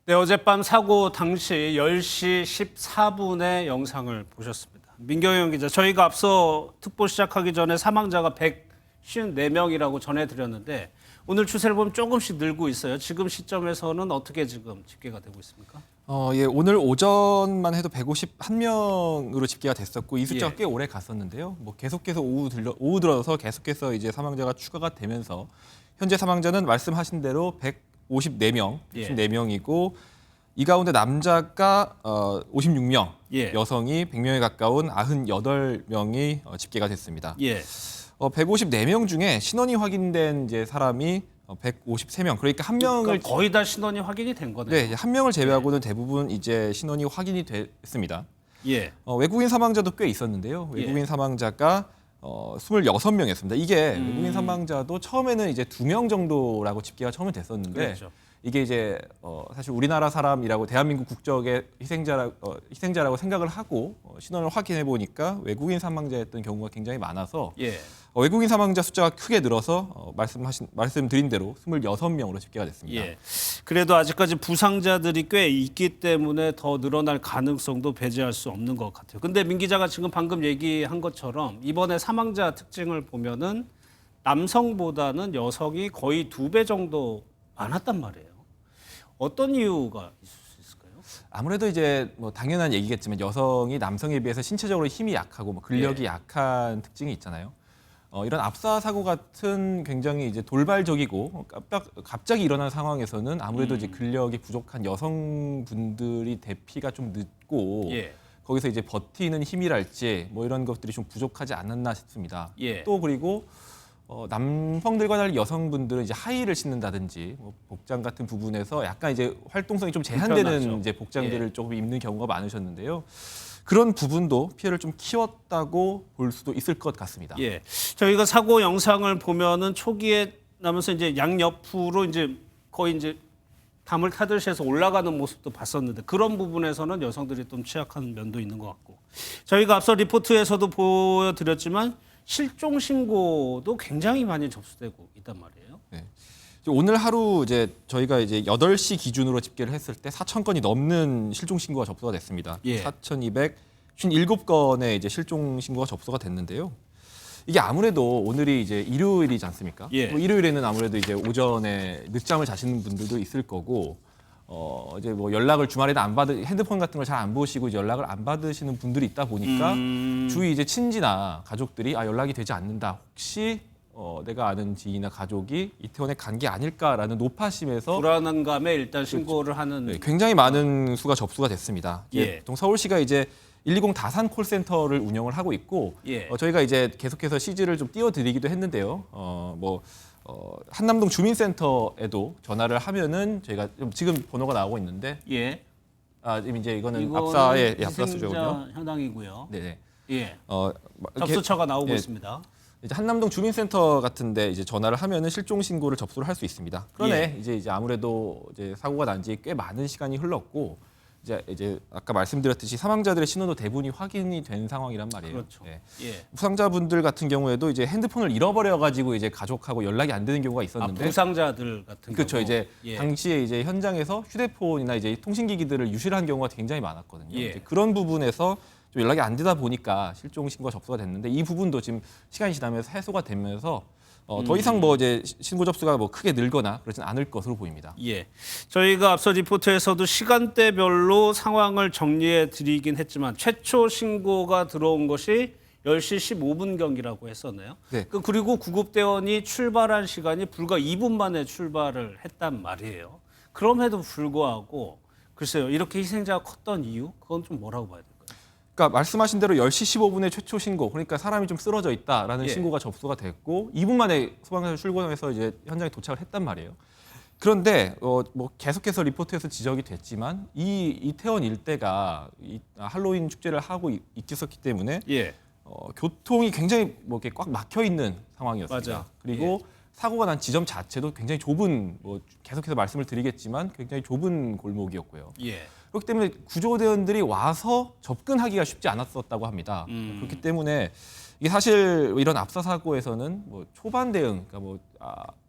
네, 어젯밤 사고 당시 10시 14분의 영상을 보셨습니다. 민경영 기자, 저희가 앞서 특보 시작하기 전에 사망자가 154명이라고 전해드렸는데 오늘 추세를 보면 조금씩 늘고 있어요. 지금 시점에서는 어떻게 지금 집계가 되고 있습니까? 예, 오늘 오전만 해도 151명으로 집계가 됐었고 이 숫자가 예. 꽤 오래 갔었는데요. 뭐 계속해서 오후 들어서 계속해서 이제 사망자가 추가가 되면서 현재 사망자는 말씀하신 대로 154명, 예. 154명이고 이 가운데 남자가 56명, 예. 여성이 100명에 가까운 98명이 집계가 됐습니다. 예. 154명 중에 신원이 확인된 이제 사람이 153명. 그러니까 한 명을 그러니까 거의 다 신원이 확인이 된 거네요. 네, 한 명을 제외하고는 대부분 이제 신원이 확인이 됐습니다. 예. 외국인 사망자도 꽤 있었는데요. 외국인 사망자가 26명이었습니다. 이게 외국인 사망자도 처음에는 이제 2명 정도라고 집계가 처음에 됐었는데 그렇죠. 이게 이제 사실 우리나라 사람이라고 대한민국 국적의 희생자라고 생각을 하고 신원을 확인해 보니까 외국인 사망자였던 경우가 굉장히 많아서 예. 외국인 사망자 숫자가 크게 늘어서 말씀드린 대로 26명으로 집계가 됐습니다. 예. 그래도 아직까지 부상자들이 꽤 있기 때문에 더 늘어날 가능성도 배제할 수 없는 것 같아요. 근데 민 기자가 지금 방금 얘기한 것처럼 이번에 사망자 특징을 보면은 남성보다는 여성이 거의 2배 정도 많았단 말이에요. 어떤 이유가 있을 수 있을까요? 아무래도 이제 뭐 당연한 얘기겠지만 여성이 남성에 비해서 신체적으로 힘이 약하고 뭐 근력이 약한 특징이 있잖아요. 이런 압사 사고 같은 굉장히 이제 돌발적이고 갑자기 일어난 상황에서는 아무래도 이제 근력이 부족한 여성분들이 대피가 좀 늦고 예. 거기서 이제 버티는 힘이랄지 뭐 이런 것들이 좀 부족하지 않았나 싶습니다. 예. 또 그리고 남성들과 달리 여성분들은 이제 하의를 신는다든지 뭐 복장 같은 부분에서 약간 이제 활동성이 좀 제한되는 불편하죠. 이제 복장들을 조금 입는 경우가 많으셨는데요. 그런 부분도 피해를 좀 키웠다고 볼 수도 있을 것 같습니다. 예. 저희가 사고 영상을 보면은 초기에 나면서 이제 양옆으로 이제 거의 이제 담을 타듯이 해서 올라가는 모습도 봤었는데 그런 부분에서는 여성들이 좀 취약한 면도 있는 것 같고 저희가 앞서 리포트에서도 보여드렸지만 실종 신고도 굉장히 많이 접수되고 있단 말이에요. 네. 오늘 하루 이제 저희가 이제 8시 기준으로 집계를 했을 때 4,000건이 넘는 실종 신고가 접수가 됐습니다. 예. 4,257건의 이제 실종 신고가 접수가 됐는데요. 이게 아무래도 오늘이 이제 일요일이지 않습니까? 예. 또 일요일에는 아무래도 이제 오전에 늦잠을 자시는 분들도 있을 거고 이제 뭐 연락을 주말에는 핸드폰 같은 걸 잘 안 보시고 이제 연락을 안 받으시는 분들이 있다 보니까 주위 이제 친지나 가족들이 연락이 되지 않는다. 혹시 내가 아는 지인이나 가족이 이태원에 간 게 아닐까라는 노파심에서 불안한 감에 일단 신고를 하는 네, 굉장히 많은 수가 접수가 됐습니다. 예. 보통 서울시가 이제 120 다산 콜센터를 운영을 하고 있고 예. 저희가 이제 계속해서 CG를 좀 띄워드리기도 했는데요. 한남동 주민센터에도 전화를 하면은 저희가 지금 번호가 나오고 있는데 예. 지금 이제 이거는 이거는 압사의 압사 수조거든요. 희생자 현황이고요. 네네. 예. 이렇게 접수처가 나오고 예. 있습니다. 이제 한남동 주민센터 같은데 이제 전화를 하면은 실종 신고를 접수를 할 수 있습니다. 그런데 이제 아무래도 이제 사고가 난 지 꽤 많은 시간이 흘렀고 이제 아까 말씀드렸듯이 사망자들의 신원도 대부분이 확인이 된 상황이란 말이에요. 그렇죠. 예. 예. 부상자분들 같은 경우에도 이제 핸드폰을 잃어버려 가지고 이제 가족하고 연락이 안 되는 경우가 있었는데 부상자들 같은 그렇죠. 경우. 이제 예. 당시에 이제 현장에서 휴대폰이나 이제 통신기기들을 유실한 경우가 굉장히 많았거든요. 예. 이제 그런 부분에서 좀 연락이 안 되다 보니까 실종 신고가 접수가 됐는데 이 부분도 지금 시간이 지나면서 해소가 되면서 더 이상 뭐 이제 신고 접수가 뭐 크게 늘거나 그러진 않을 것으로 보입니다. 예. 저희가 앞서 리포트에서도 시간대별로 상황을 정리해 드리긴 했지만 최초 신고가 들어온 것이 10시 15분경이라고 했었네요. 네. 그리고 구급대원이 출발한 시간이 불과 2분 만에 출발을 했단 말이에요. 그럼에도 불구하고 글쎄요. 이렇게 희생자가 컸던 이유? 그건 좀 뭐라고 봐야 될까요? 그러니까 말씀하신 대로 10시 15분에 최초 신고, 그러니까 사람이 좀 쓰러져 있다라는 예. 신고가 접수가 됐고 2분 만에 소방차 출동해서 이제 현장에 도착을 했단 말이에요. 그런데 뭐 계속해서 리포트에서 지적이 됐지만 이 이태원 일대가 할로윈 축제를 하고 있었기 때문에 예. 교통이 굉장히 뭐 이렇게 꽉 막혀 있는 상황이었습니다. 맞아. 그리고 사고가 난 지점 자체도 굉장히 좁은, 뭐 계속해서 말씀을 드리겠지만 굉장히 좁은 골목이었고요. 예. 그렇기 때문에 구조대원들이 와서 접근하기가 쉽지 않았었다고 합니다. 그렇기 때문에 이게 사실 이런 압사 사고에서는 뭐 초반 대응, 그러니까 뭐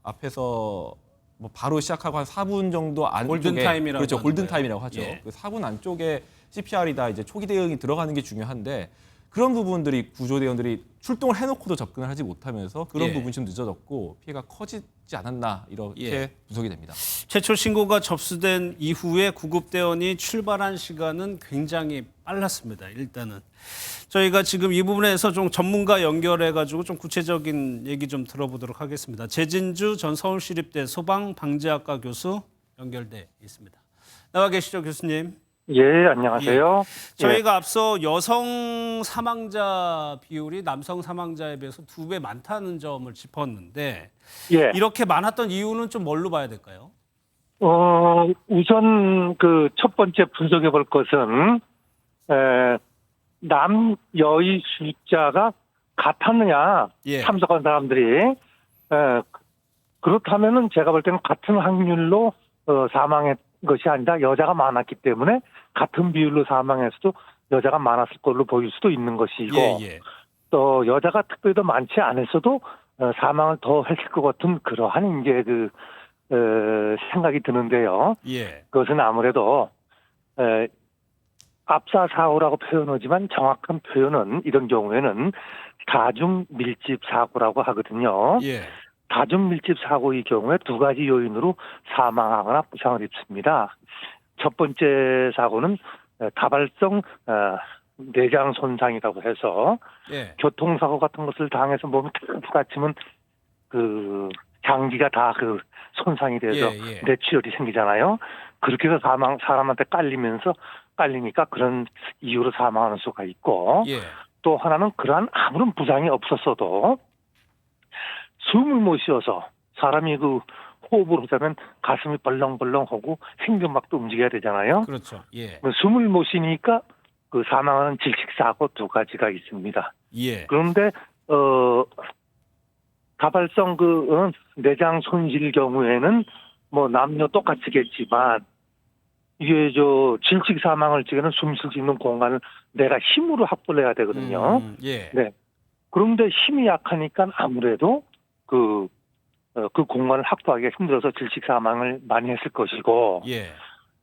앞에서 뭐 바로 시작하고 한 4분 정도 안쪽에 골든타임이라고 그렇죠. 하는 골든타임이라고 하죠. 거예요. 예. 그 4분 안쪽에 CPR이다 이제 초기 대응이 들어가는 게 중요한데 그런 부분들이 구조대원들이 출동을 해놓고도 접근을 하지 못하면서 그런 예. 부분이 좀 늦어졌고 피해가 커지지 않았나 이렇게 예. 분석이 됩니다. 최초 신고가 접수된 이후에 구급대원이 출발한 시간은 굉장히 빨랐습니다. 일단은 저희가 지금 이 부분에서 좀 전문가 연결해가지고 좀 구체적인 얘기 좀 들어보도록 하겠습니다. 재진주 전 서울시립대 소방방재학과 교수 연결돼 있습니다. 나와 계시죠, 교수님? 예, 안녕하세요. 저희가 앞서 여성 사망자 비율이 남성 사망자에 비해서 2배 많다는 점을 짚었는데 예. 이렇게 많았던 이유는 좀 뭘로 봐야 될까요? 우선 그 첫 번째 분석해 볼 것은 남 여의 숫자가 같았느냐 예. 참석한 사람들이 그렇다면은 제가 볼 때는 같은 확률로 사망한 것이 아니라 여자가 많았기 때문에 같은 비율로 사망해서도 여자가 많았을 걸로 보일 수도 있는 것이고 예. 또 여자가 특별히 더 많지 않았어도 사망을 더 했을 것 같은 그러한 이제 생각이 드는데요. 예. 그것은 아무래도 압사 사고라고 표현하지만 정확한 표현은 이런 경우에는 다중 밀집 사고라고 하거든요. 예. 다중 밀집 사고의 경우에 두 가지 요인으로 사망하거나 부상을 입습니다. 첫 번째 사고는 다발성 내장 손상이라고 해서 예. 교통사고 같은 것을 당해서 몸이 탁 부딪히면 그 장기가 다 그 손상이 돼서 예. 뇌출혈이 생기잖아요. 그렇게 해서 사람한테 깔리니까 그런 이유로 사망하는 수가 있고 예. 또 하나는 그러한 아무런 부상이 없었어도 숨을 못 쉬어서 사람이 그 호흡을 하자면 가슴이 벌렁벌렁하고 생명막도 움직여야 되잖아요. 그렇죠. 예. 숨을 못 쉬니까 그 사망하는 질식사고 두 가지가 있습니다. 예. 그런데 다발성 내장 손실 경우에는 뭐 남녀 똑같이겠지만 이게 질식 사망을 지게는 숨 쉴 수 있는 공간을 내가 힘으로 확보를 해야 되거든요. 예. 네. 그런데 힘이 약하니까 아무래도 그 공간을 확보하기가 힘들어서 질식 사망을 많이 했을 것이고 예.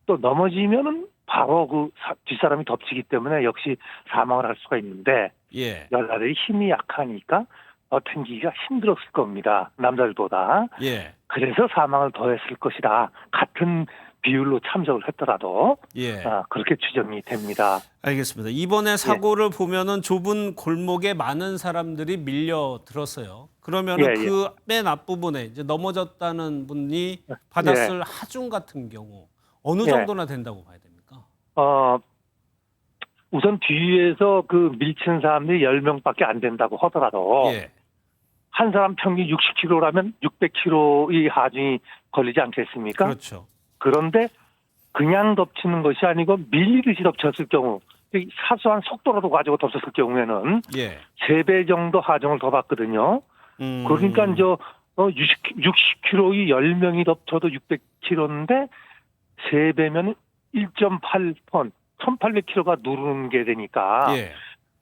또 넘어지면은 바로 뒷사람이 덮치기 때문에 역시 사망을 할 수가 있는데 예. 여자들이 힘이 약하니까 버티기가 힘들었을 겁니다. 남자들보다. 예. 그래서 사망을 더했을 것이다. 같은 비율로 참석을 했더라도 예. 그렇게 추정이 됩니다. 알겠습니다. 이번에 사고를 보면은 좁은 골목에 많은 사람들이 밀려들었어요. 그러면은 예. 그 맨 앞부분에 이제 넘어졌다는 분이 받았을 하중 같은 경우 어느 예. 정도나 된다고 봐야 됩니까? 우선 뒤에서 그 밀친 사람들이 10명밖에 안 된다고 하더라도 예. 한 사람 평균 60kg라면 600kg의 하중이 걸리지 않겠습니까? 그렇죠. 그런데 그냥 덮치는 것이 아니고 밀리듯이 덮쳤을 경우 사소한 속도라도 가지고 덮쳤을 경우에는 예. 3배 정도 하중을 더 받거든요. 그러니까 60kg의 10명이 덮쳐도 600kg인데 3배면 1.8톤, 1800kg가 누르는 게 되니까 예.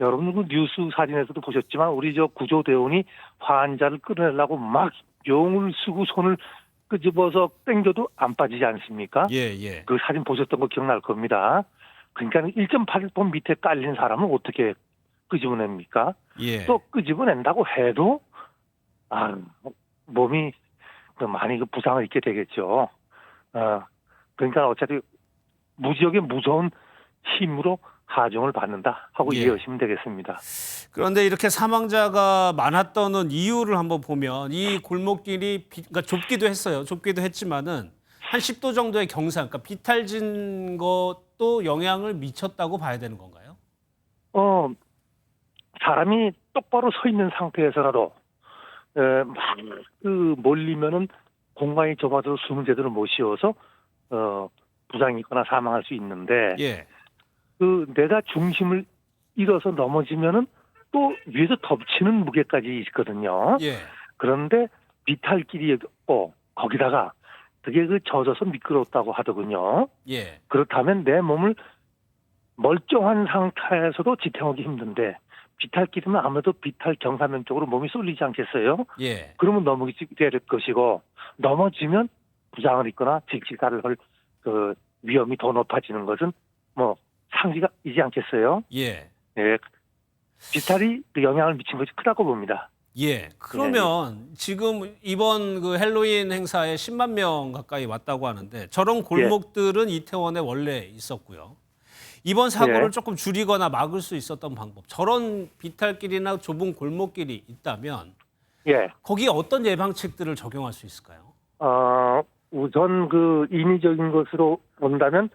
여러분 그 뉴스 사진에서도 보셨지만 우리 구조대원이 환자를 끌어내려고 막 용을 쓰고 손을 끄집어서 당겨도 안 빠지지 않습니까? 예. 그 사진 보셨던 거 기억날 겁니다. 그러니까 1.8톤 밑에 깔린 사람은 어떻게 끄집어냅니까? 예. 또 끄집어낸다고 해도 몸이 많이 부상을 입게 되겠죠. 그러니까 어차피 무지하게 무서운 힘으로 하중을 받는다 하고 예. 이해하시면 되겠습니다. 그런데 이렇게 사망자가 많았던 이유를 한번 보면 이 골목길이 그러니까 좁기도 했어요. 좁기도 했지만은 한 10도 정도의 경사, 그러니까 비탈진 것도 영향을 미쳤다고 봐야 되는 건가요? 사람이 똑바로 서 있는 상태에서라도 막 몰리면은 공간이 좁아서 숨을 제대로 못 쉬어서 부상이 있거나 사망할 수 있는데 예. 내가 중심을 잃어서 넘어지면은 또 위에서 덮치는 무게까지 있거든요. 예. 그런데 비탈길이 있고 거기다가 그게 젖어서 미끄럽다고 하더군요. 예. 그렇다면 내 몸을 멀쩡한 상태에서도 지탱하기 힘든데 비탈길이면 아무래도 비탈 경사면 쪽으로 몸이 쏠리지 않겠어요? 예. 그러면 넘어지게 될 것이고 넘어지면 부장을 입거나 직직사를 할 그 위험이 더 높아지는 것은 뭐 상식이지 않겠어요? 예. 예, 비슷하게 그 영향을 미친 것이 크다고 봅니다. 예. 그러면 지금 이번 그 헬로윈 행사에 10만 명 가까이 왔다고 하는데 저런 골목들은 이태원에 원래 있었고요. 이번 사고를 예. 조금 줄이거나 막을 수 있었던 방법. 저런 비탈길이나 좁은 골목길이 있다면 예, 거기에 어떤 예방책들을 적용할 수 있을까요? 우선 그 인위적인 것으로 본다면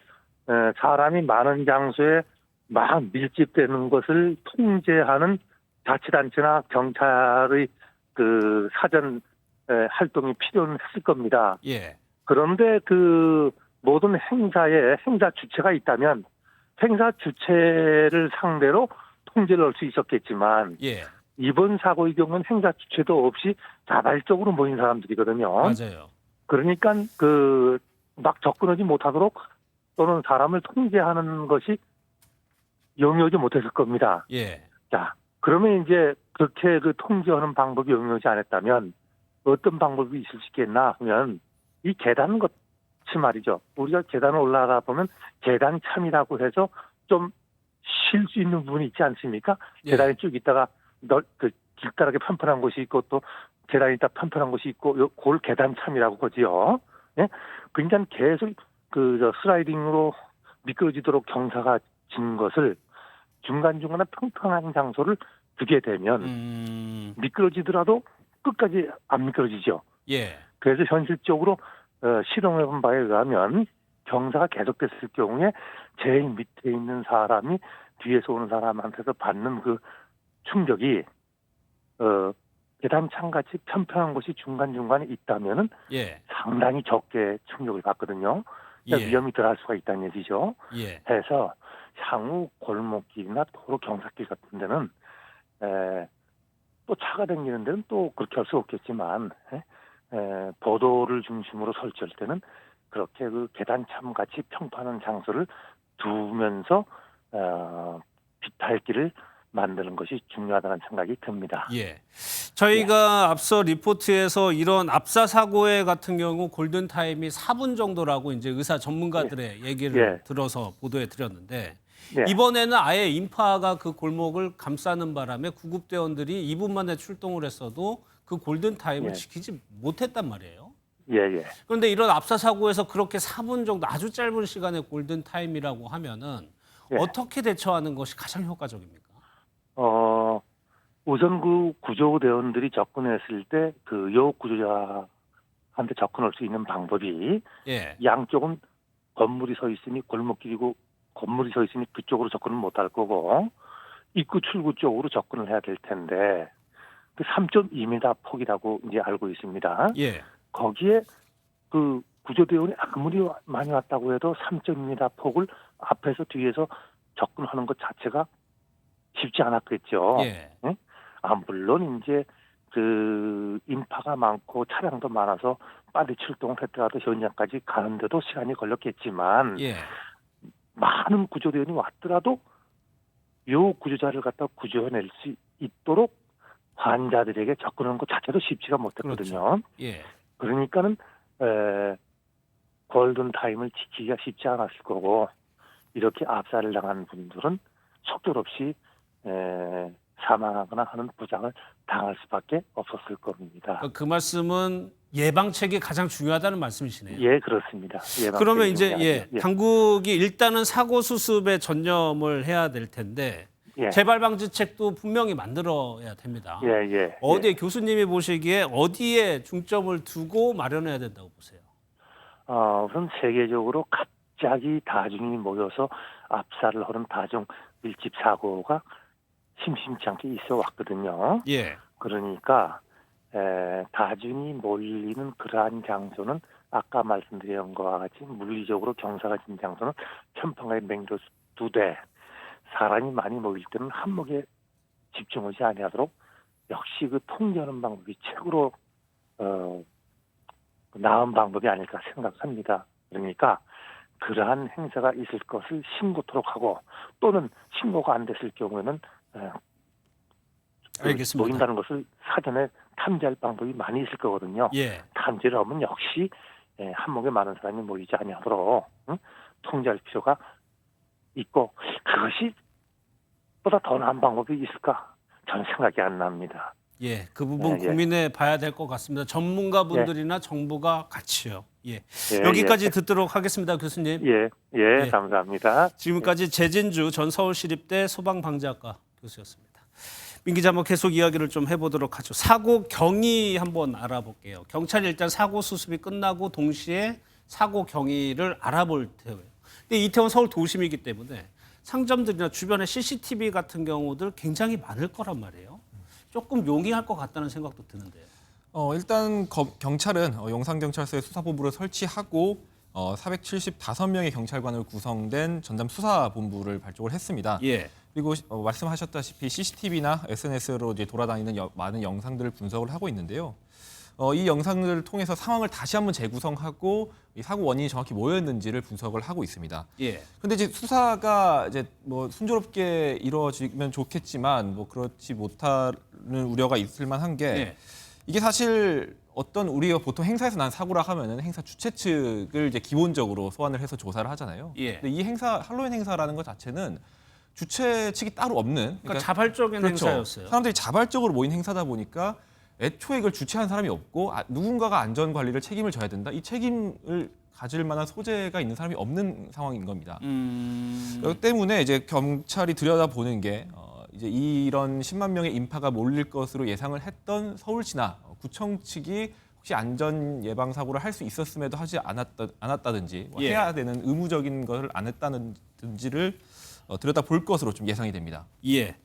사람이 많은 장소에 막 밀집되는 것을 통제하는 자치단체나 경찰의 그 사전 활동이 필요는 했을 겁니다. 예. 그런데 그 모든 행사에 행사 주체가 있다면 행사 주체를 상대로 통제를 할 수 있었겠지만 예. 이번 사고의 경우는 행사 주체도 없이 자발적으로 모인 사람들이거든요. 맞아요. 그러니까 그 막 접근하지 못하도록 또는 사람을 통제하는 것이 용이하지 못했을 겁니다. 예. 자, 그러면 이제 그렇게 그 통제하는 방법이 용이하지 않았다면 어떤 방법이 있을 수 있겠나 하면 이 계단 것이 말이죠. 우리가 계단을 올라가 보면 계단 참이라고 해서 좀 쉴 수 있는 부분이 있지 않습니까? 예. 계단이 쭉 있다가 그 길다랗게 편편한 곳이 있고 또 계단이 딱 편편한 곳이 있고 그걸 계단 참이라고 하지요. 예? 그러니까 계속 그 슬라이딩으로 미끄러지도록 경사가 진 것을 중간중간에 평평한 장소를 두게 되면 미끄러지더라도 끝까지 안 미끄러지죠. 예. 그래서 현실적으로 실험해본 바에 의하면 경사가 계속됐을 경우에 제일 밑에 있는 사람이 뒤에서 오는 사람한테서 받는 그 충격이 계단창같이 편편한 곳이 중간중간에 있다면은 예. 상당히 적게 충격을 받거든요. 그러니까 예. 위험이 덜할 수가 있다는 얘기죠. 예. 해서 향후 골목길이나 도로 경사길 같은 데는 또 차가 다니는 데는 또 그렇게 할 수 없겠지만 보도를 중심으로 설치할 때는 그렇게 그 계단참 같이 평판한 장소를 두면서 비탈길을 만드는 것이 중요하다는 생각이 듭니다. 예. 저희가 앞서 리포트에서 이런 압사 사고의 같은 경우 골든 타임이 4분 정도라고 이제 의사 전문가들의 얘기를 들어서 보도해 드렸는데 이번에는 아예 인파가 그 골목을 감싸는 바람에 구급대원들이 2분 만에 출동을 했어도 그 골든 타임을 지키지 못했단 말이에요. 그런데 이런 압사 사고에서 그렇게 4분 정도 아주 짧은 시간의 골든 타임이라고 하면은 어떻게 대처하는 것이 가장 효과적입니까? 우선 그 구조대원들이 접근했을 때 그 여우 구조자한테 접근할 수 있는 방법이 양쪽은 건물이 서 있으니 골목길이고 건물이 서 있으니 그쪽으로 접근을 못할 거고 입구 출구 쪽으로 접근을 해야 될 텐데 그 3.2m 폭이라고 이제 알고 있습니다. 거기에 그 구조대원이 아무리 많이 왔다고 해도 3.2m 폭을 앞에서 뒤에서 접근하는 것 자체가 쉽지 않았겠죠. 물론 이제 그 인파가 많고 차량도 많아서 빨리 출동을 했더라도 현장까지 가는데도 시간이 걸렸겠지만 많은 구조대원이 왔더라도 요 구조자를 갖다 구조해낼 수 있도록 환자들에게 접근하는 것 자체도 쉽지가 못했거든요. 그러니까는 골든 타임을 지키기가 쉽지 않았을 거고 이렇게 압사를 당한 분들은 속도 없이 사망하거나 하는 부상을 당할 수밖에 없었을 겁니다. 그 말씀은 예방책이 가장 중요하다는 말씀이시네요. 예, 그렇습니다. 그러면 이제 당국이 일단은 사고 수습에 전념을 해야 될 텐데 재발 방지책도 분명히 만들어야 됩니다. 어디에 교수님이 보시기에 어디에 중점을 두고 마련해야 된다고 보세요? 우선 세계적으로 갑자기 다중이 모여서 압사를 하는 다중 밀집 사고가 심심치 않게 있어 왔거든요. 그러니까 다중이 몰리는 그러한 장소는 아까 말씀드린 것과 같이 물리적으로 경사가 진 장소는 편평하게 맹조 두되 사람이 많이 모일 때는 한목에 집중하지 아니하도록 역시 그 통제하는 방법이 최고로 나은 방법이 아닐까 생각합니다. 그러니까 그러한 행사가 있을 것을 신고토록 하고 또는 신고가 안 됐을 경우에는 알겠습니다. 모인다는 것을 사전에 탐지할 방법이 많이 있을 거거든요. 탐지를 하면 역시 한목에 많은 사람이 모이지 아니하도록 통제할 필요가 있고 그것이 보다 더 나은 방법이 있을까? 저는 생각이 안 납니다. 예, 그 부분 예. 고민해 봐야 될 것 같습니다. 전문가분들이나 정부가 같이요. 예. 예, 여기까지 듣도록 하겠습니다, 교수님. 예, 감사합니다. 지금까지 재진주 전 서울시립대 소방방재학과 교수였습니다. 민 기자 뭐 계속 이야기를 좀 해보도록 하죠. 사고 경위 한번 알아볼게요. 경찰이 일단 사고 수습이 끝나고 동시에 사고 경위를 알아볼 테고요. 근데 이태원 서울 도심이기 때문에 상점들이나 주변에 CCTV 같은 경우들 굉장히 많을 거란 말이에요. 조금 용이할 것 같다는 생각도 드는데요. 일단 경찰은 용산경찰서에 수사본부를 설치하고 475명의 경찰관으로 구성된 전담 수사본부를 발족을 했습니다. 예. 그리고 말씀하셨다시피 CCTV나 SNS로 이제 돌아다니는 많은 영상들을 분석을 하고 있는데요. 이 영상들을 통해서 상황을 다시 한번 재구성하고 이 사고 원인이 정확히 뭐였는지를 분석을 하고 있습니다. 예. 근데 이제 수사가 이제 뭐 순조롭게 이루어지면 좋겠지만 뭐 그렇지 못하는 우려가 있을 만한 게 예. 이게 사실 어떤 우리가 보통 행사에서 난 사고라 하면은 행사 주최 측을 이제 기본적으로 소환을 해서 조사를 하잖아요. 예. 근데 이 행사 할로윈 행사라는 것 자체는 주최 측이 따로 없는 그러니까 자발적인 그렇죠. 행사였어요. 사람들이 자발적으로 모인 행사다 보니까 애초에 이걸 주최한 사람이 없고 누군가가 안전 관리를 책임을 져야 된다. 이 책임을 가질 만한 소재가 있는 사람이 없는 상황인 겁니다. 그렇기 때문에 이제 경찰이 들여다보는 게 이제 이런 10만 명의 인파가 몰릴 것으로 예상을 했던 서울시나 구청 측이 혹시 안전 예방 사고를 할 수 있었음에도 하지 않았다든지 예. 해야 되는 의무적인 것을 안 했다는지를 들여다볼 것으로 좀 예상이 됩니다. 예.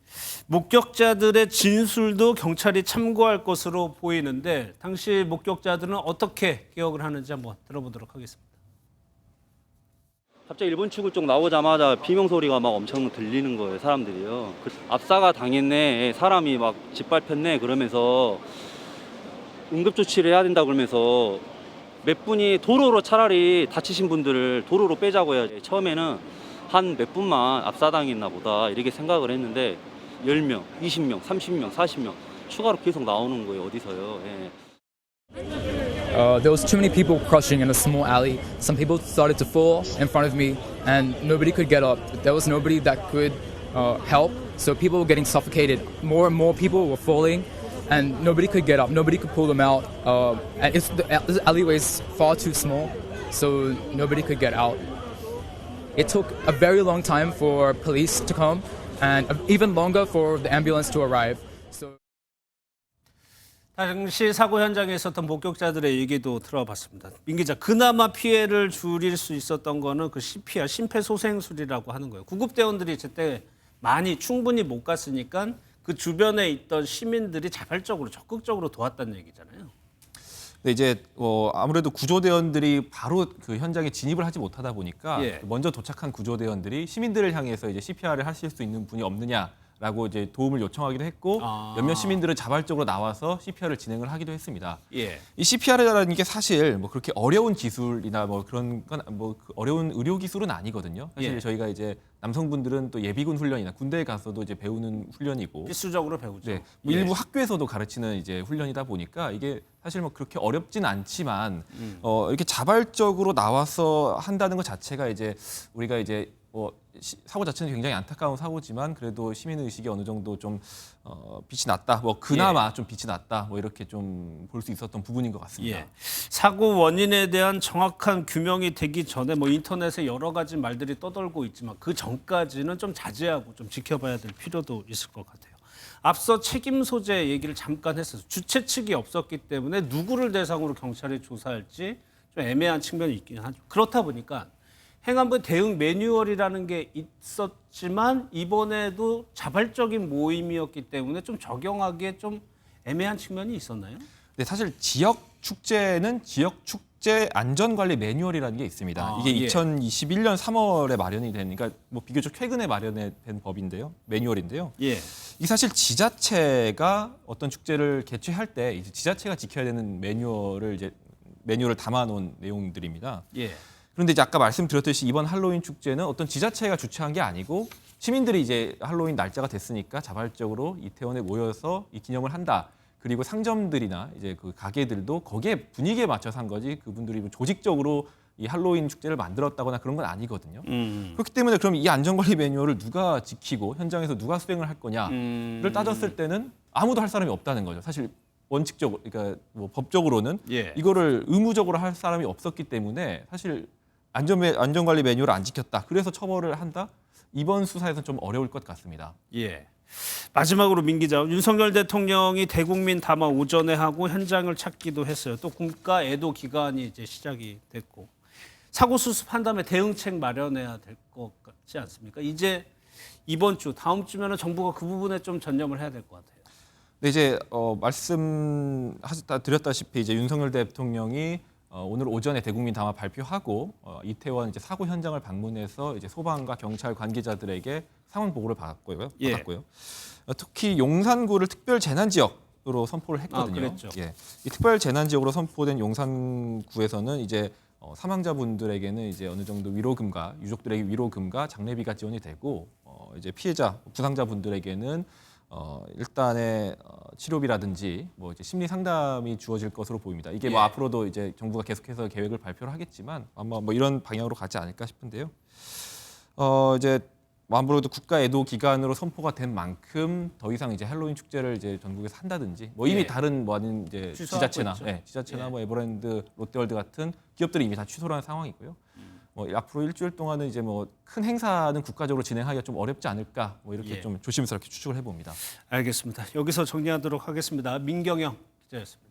목격자들의 진술도 경찰이 참고할 것으로 보이는데 당시 목격자들은 어떻게 기억을 하는지 한번 들어보도록 하겠습니다. 갑자기 일본 출구 쪽 나오자마자 비명 소리가 막 엄청 들리는 거예요, 사람들이요. 압사가 당했네, 사람이 막 짓밟혔네 그러면서 응급 조치를 해야 된다 그러면서 몇 분이 도로로 차라리 다치신 분들을 도로로 빼자고 해야지. 처음에는 한 몇 분만 압사당했나 보다 이렇게 생각을 했는데 10명, 20명, 30명, 40명 추가로 계속 나오는 거예요, 어디서요. 예. There was too many people crushing in a small alley. Some people started to fall in front of me, and nobody could get up. There was nobody that could help, so people were getting suffocated. More and more people were falling, and nobody could get up. Nobody could pull them out. And the alleyway is far too small, so nobody could get out. It took a very long time for police to come, and even longer for the ambulance to arrive. So. 당시 사고 현장에 있었던 목격자들의 얘기도 들어봤습니다. 민 기자, 그나마 피해를 줄일 수 있었던 거는 그 CPR, 심폐소생술이라고 하는 거예요. 구급대원들이 제때 많이 충분히 못 갔으니까 그 주변에 있던 시민들이 자발적으로 적극적으로 도왔다는 얘기잖아요. 근데 이제 아무래도 구조대원들이 바로 그 현장에 진입을 하지 못하다 보니까 예. 먼저 도착한 구조대원들이 시민들을 향해서 이제 CPR을 하실 수 있는 분이 없느냐라고 이제 도움을 요청하기도 했고 몇몇 시민들은 자발적으로 나와서 CPR을 진행을 하기도 했습니다. 예. 이 CPR이라는 게 사실 뭐 그렇게 어려운 기술이나 뭐 그런 건 뭐 어려운 의료 기술은 아니거든요. 사실 예. 저희가 이제 남성분들은 또 예비군 훈련이나 군대에 가서도 이제 배우는 훈련이고 필수적으로 배우죠. 네, 뭐 예. 일부 학교에서도 가르치는 이제 훈련이다 보니까 이게 사실 뭐 그렇게 어렵진 않지만 이렇게 자발적으로 나와서 한다는 것 자체가 이제 우리가 이제 사고 자체는 굉장히 안타까운 사고지만 그래도 시민 의식이 어느 정도 좀 빛이 났다, 뭐 그나마 좀 빛이 났다, 뭐 이렇게 좀 볼 수 있었던 부분인 것 같습니다. 예. 사고 원인에 대한 정확한 규명이 되기 전에 뭐 인터넷에 여러 가지 말들이 떠돌고 있지만 그 전까지는 좀 자제하고 좀 지켜봐야 될 필요도 있을 것 같아요. 앞서 책임 소재 얘기를 잠깐 했어요. 주최 측이 없었기 때문에 누구를 대상으로 경찰이 조사할지 좀 애매한 측면이 있긴 하죠. 그렇다 보니까 행안부 대응 매뉴얼이라는 게 있었지만 이번에도 자발적인 모임이었기 때문에 좀 적용하기에 좀 애매한 측면이 있었나요? 네, 사실 지역 축제는 지역 축제 안전관리 매뉴얼이라는 게 있습니다. 이게 예. 2021년 3월에 마련이 된, 그러니까 뭐 비교적 최근에 마련된 법인데요, 매뉴얼인데요. 예. 이 사실 지자체가 어떤 축제를 개최할 때 이제 지자체가 지켜야 되는 매뉴얼을 담아놓은 내용들입니다. 예. 그런데 이제 아까 말씀드렸듯이 이번 할로윈 축제는 어떤 지자체가 주최한 게 아니고 시민들이 이제 할로윈 날짜가 됐으니까 자발적으로 이태원에 모여서 이 기념을 한다. 그리고 상점들이나 이제 그 가게들도 거기에 분위기에 맞춰서 한 거지 그분들이 뭐 조직적으로 이 할로윈 축제를 만들었다거나 그런 건 아니거든요. 그렇기 때문에 그럼 이 안전관리 매뉴얼을 누가 지키고 현장에서 누가 수행을 할 거냐를 따졌을 때는 아무도 할 사람이 없다는 거죠. 사실 원칙적으로, 그러니까 뭐 법적으로는 예. 이거를 의무적으로 할 사람이 없었기 때문에 사실 안전관리 매뉴얼을 안 지켰다. 그래서 처벌을 한다. 이번 수사에서는 좀 어려울 것 같습니다. 예. 마지막으로 민 기자, 윤석열 대통령이 대국민 담화 오전에 하고 현장을 찾기도 했어요. 또 국가 애도 기간이 이제 시작이 됐고 사고 수습한 다음에 대응책 마련해야 될 것 같지 않습니까? 이제 이번 주, 다음 주면은 정부가 그 부분에 좀 전념을 해야 될 것 같아요. 네, 이제 드렸다시피 이제 윤석열 대통령이 오늘 오전에 대국민 담화 발표하고 이태원 이제 사고 현장을 방문해서 이제 소방과 경찰 관계자들에게 상황 보고를 받았고요. 예. 특히 용산구를 특별 재난 지역으로 선포를 했거든요. 그랬죠. 예. 이 특별 재난 지역으로 선포된 용산구에서는 이제 사망자분들에게는 이제 어느 정도 위로금과 유족들에게 위로금과 장례비가 지원이 되고 이제 피해자 부상자분들에게는 일단의 치료비라든지 뭐 이제 심리 상담이 주어질 것으로 보입니다. 이게 뭐 예. 앞으로도 이제 정부가 계속해서 계획을 발표를 하겠지만 아마 뭐 이런 방향으로 가지 않을까 싶은데요. 이제 아무래도 국가 애도 기간으로 선포가 된 만큼 더 이상 이제 할로윈 축제를 이제 전국에서 한다든지 뭐 이미 예. 다른 뭐 아닌 이제 취소하고 지자체나 있죠. 지자체나 예. 뭐 에버랜드, 롯데월드 같은 기업들이 이미 다 취소를 한 상황이고요. 뭐 앞으로 일주일 동안은 이제 뭐 큰 행사는 국가적으로 진행하기가 좀 어렵지 않을까 뭐 이렇게 예. 좀 조심스럽게 추측을 해봅니다. 알겠습니다. 여기서 정리하도록 하겠습니다. 민경영 기자였습니다.